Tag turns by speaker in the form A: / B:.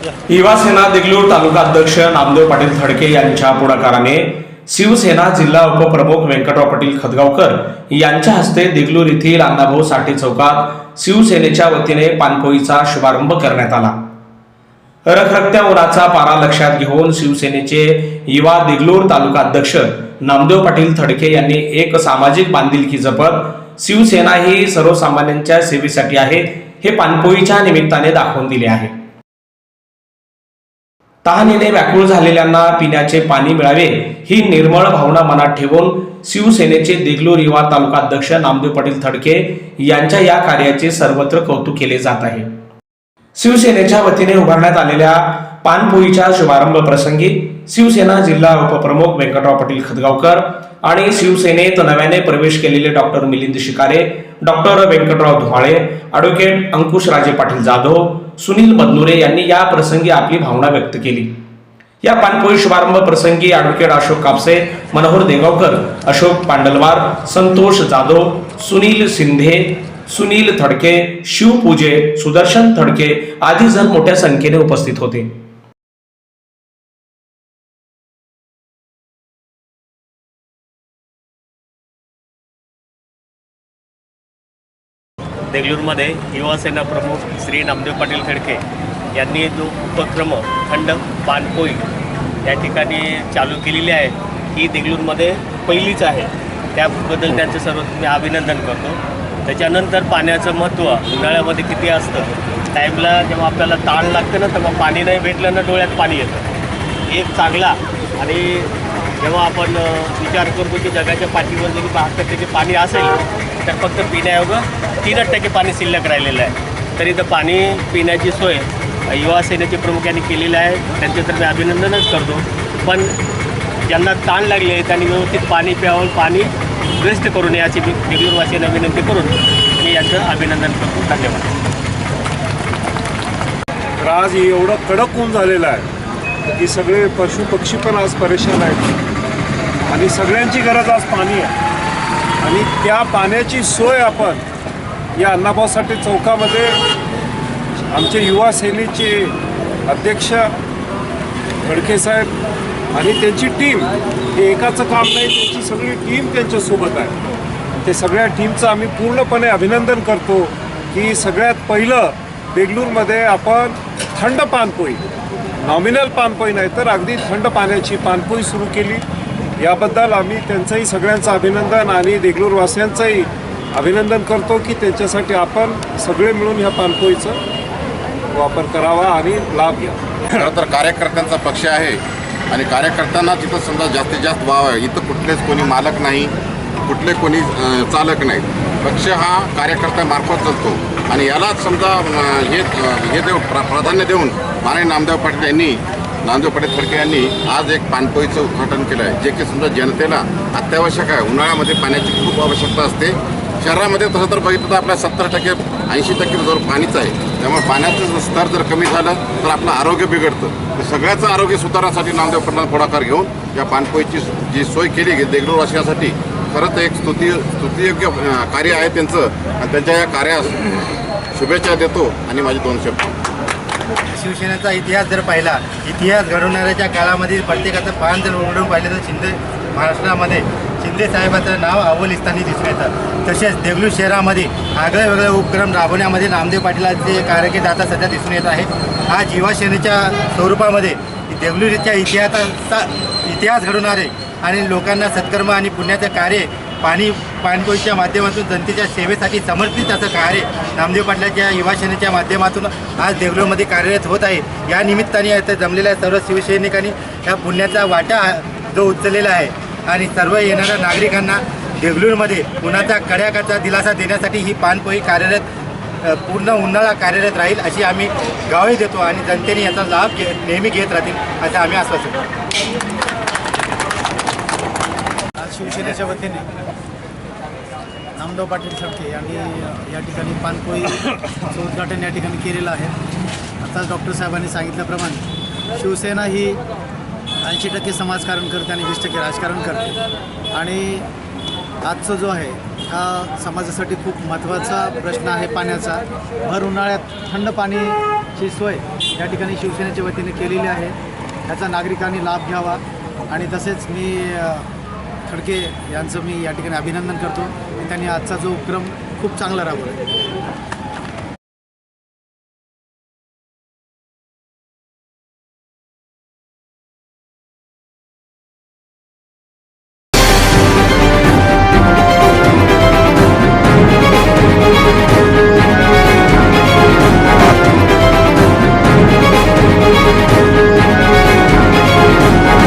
A: युवासेना देगलूर तालुका अध्यक्ष नामदेव पाटील थडके यांच्या पुढाकाराने शिवसेना जिल्हा उपप्रमुख व्यंकटराव पाटील खदगावकर यांच्या हस्ते देगलूर येथील अण्णाभाऊ साठे चौकात शिवसेनेच्या वतीने पानपोईचा शुभारंभ करण्यात आला। रखरखत्या उन्हाचा पारा लक्षात घेऊन शिवसेनेचे युवा देगलूर तालुका अध्यक्ष नामदेव पाटील थडके यांनी एक सामाजिक बांधिलकी जपत शिवसेना ही सर्वसामान्यांच्या सेवेसाठी आहे हे पानपोईच्या निमित्ताने दाखवून दिले आहे। तहानेने व्याकुळ झालेल्यांना पिण्याचे पाणी मिळावे ही निर्मळ भावना मनात ठेवून शिवसेनेचे देगलूर युवा तालुका अध्यक्ष नामदेव पाटील थडके यांच्या या कार्याचे सर्वत्र कौतुक केले जात आहे। शिवसेनेच्या वतीने उभारण्यात आलेल्या पानपोईच्या शुभारंभ प्रसंगी शिवसेना जिल्हा उपप्रमुख व्यंकटराव पाटील खदगावकर आणि शिवसेनेत नव्याने प्रवेश केलेले doctor Milind शिकारे, doctor Vyankatrao Dhumale, advocate अंकुश राजे पाटील जाधव, सुनील मदनुरे यांनी या प्रसंगी आपली भावना व्यक्त केली। या पानपोई शुभारंभ प्रसंगी ॲडव्होकेट अशोक कापसे, मनोहर देगावकर, अशोक पांडलवार, संतोष जाधव, सुनील सिंधे, सुनील थडके, शिवपूजे, सुदर्शन थडके आदी जण मोठ्या संख्येने उपस्थित होते।
B: देगलूरमध्ये युवासेना प्रमुख श्री नामदेव पाटील थडके यांनी जो उपक्रम थंड पानपोई या ठिकाणी चालू केलेली आहे ही देगलूरमध्ये पहिलीच आहे। त्याबद्दल त्यांचं सर्व मी अभिनंदन करतो। त्याच्यानंतर पाण्याचं महत्त्व उन्हाळ्यामध्ये किती असतं, टाईमला जेव्हा आपल्याला ताण लागतं ना तेव्हा पाणी नाही भेटलं ना डोळ्यात पाणी येतं। एक चांगला आणि जेव्हा आपण विचार करतो की जगाच्या पाठीवर जरी 72% पाणी असेल तर फक्त पिण्यायोग्य 3% पाणी शिल्लक राहिलेलं आहे। तरी तर पाणी पिण्याची सोय युवा सेनेचे प्रमुख यांनी केलेली आहे, त्यांचे तर मी अभिनंदनच करतो। पण ज्यांना ताण लागले त्यांनी व्यवस्थित पाणी प्यावं, पाणी वेस्ट करू नये याची देगलूरवासियांना विनंती करून मी यांचं अभिनंदन करतो। धन्यवाद।
C: तर आज एवढं कडक ऊन झालेलं आहे की सगळे पशु पक्षी पण आज परेशान आहेत आणि सगळ्यांची गरज आज पाणी आहे आणि त्या पाण्याची सोय आपण या अण्णाभाऊ साठे चौकामध्ये आमचे युवा सेनेचे अध्यक्ष खडके साहेब आणि त्यांची टीम, हे एकाचं काम नाही, त्यांची सगळी टीम त्यांच्यासोबत आहे। ते सगळ्या टीमचं आम्ही पूर्णपणे अभिनंदन करतो की सगळ्यात पहिलं देगलूरमध्ये आपण थंड पानपोई, नॉमिनल पानपोई नाही तर अगदी थंड पाण्याची पानपोई सुरू केली। याबद्दल आम्ही त्यांचंही सगळ्यांचं अभिनंदन आणि देगलूरवासियांचंही अभिनंदन करतो की त्यांच्यासाठी आपण सगळे मिळून ह्या पानपोईचा वापर करावा आणि लाभ घ्या।
D: खरं तर कार्यकर्त्यांचा पक्ष आहे आणि कार्यकर्त्यांना तिथं समजा जास्तीत जास्त वाव आहे। इथं कुठलेच कोणी मालक नाही, कुठले कोणी चालक नाही, पक्ष हा कार्यकर्त्यामार्फत चालतो आणि यालाच समजा हे प्राधान्य देऊन माननीय नामदेव पाटील थडके यांनी आज एक पानपोईचं उद्घाटन केलं आहे, जे की समजा जनतेला अत्यावश्यक आहे। उन्हाळ्यामध्ये पाण्याची खूप आवश्यकता असते। शहरामध्ये तसं तर बघितलं तर आपल्या 70% 80% जर पाणीच आहे, त्यामुळे पाण्याचं स्तर जर कमी झालं तर आपलं आरोग्य बिघडतं। तर सगळ्याचं आरोग्य सुधारण्यासाठी नामदेव पाटलांना पुढाकार घेऊन या पानपोईची जी सोय केली देगलूरवासियांसाठी खरंच एक स्तुतियोग्य कार्य आहे त्यांचं आणि त्यांच्या या कार्यास शुभेच्छा देतो आणि माझे 2 शब्द।
E: शिवसेनेचा इतिहास जर पाहिला, इतिहास घडवणाऱ्याच्या काळामध्ये प्रत्येकाचं पान जर उघडून पाहिलं तर महाराष्ट्रामध्ये शिंदे साहेबांचं नाव अव्वल स्थानी दिसून येतं। तसेच देगलूर शहरामध्ये आगळे वेगळे उपक्रम राबवण्यामध्ये नामदेव पाटीलांचे कार्यकीर्द आता सध्या दिसून येत आहे। आज युवा सेनेच्या स्वरूपामध्ये देगलूरच्या इतिहास घडवणारे आणि लोकांना सत्कर्म आणि पुण्याचं कार्य पानपोईच्या माध्यमातून जनतेच्या सेवेसाठी समर्पित असं कार्य नामदेव पाटलांच्या युवा सेनेच्या माध्यमातून आज देगलूरमध्ये कार्यरत होत आहे। या निमित्ताने इथं जमलेल्या सर्व शिवसैनिकांनी या पुण्याचा वाटा जो उचललेला आहे आणि सर्व येणाऱ्या नागरिकांना देगलूरमध्ये उन्हाचा कड्याकाचा दिलासा देण्यासाठी ही पानपोई कार्यरत पूर्ण उन्हाळा कार्यरत राहील अशी आम्ही ग्वाही देतो आणि जनतेने याचा लाभ नेहमी घेत राहतील असं आम्ही आश्वासन देतो।
F: आज शिवसेनेच्या वतीने नामदेव पाटील थडके यांनी या ठिकाणी पानपोईचं उद्घाटन या ठिकाणी केलेलं आहे। आता डॉक्टर साहेबांनी सांगितल्याप्रमाणे शिवसेना ही 80% समाजकारण करते आणि 20% राजकारण करते आणि आजचा जो आहे हा समाजासाठी खूप महत्त्वाचा प्रश्न आहे पाण्याचा। भर उन्हाळ्यात थंड पाण्याची सोय या ठिकाणी शिवसेनेच्या वतीने केलेली आहे. त्याचा नागरिकांनी लाभ घ्यावा आणि तसेच मी खडके यांचं मी या ठिकाणी अभिनंदन करतो. त्यांनी आजचा जो उपक्रम खूप चांगला राबवला.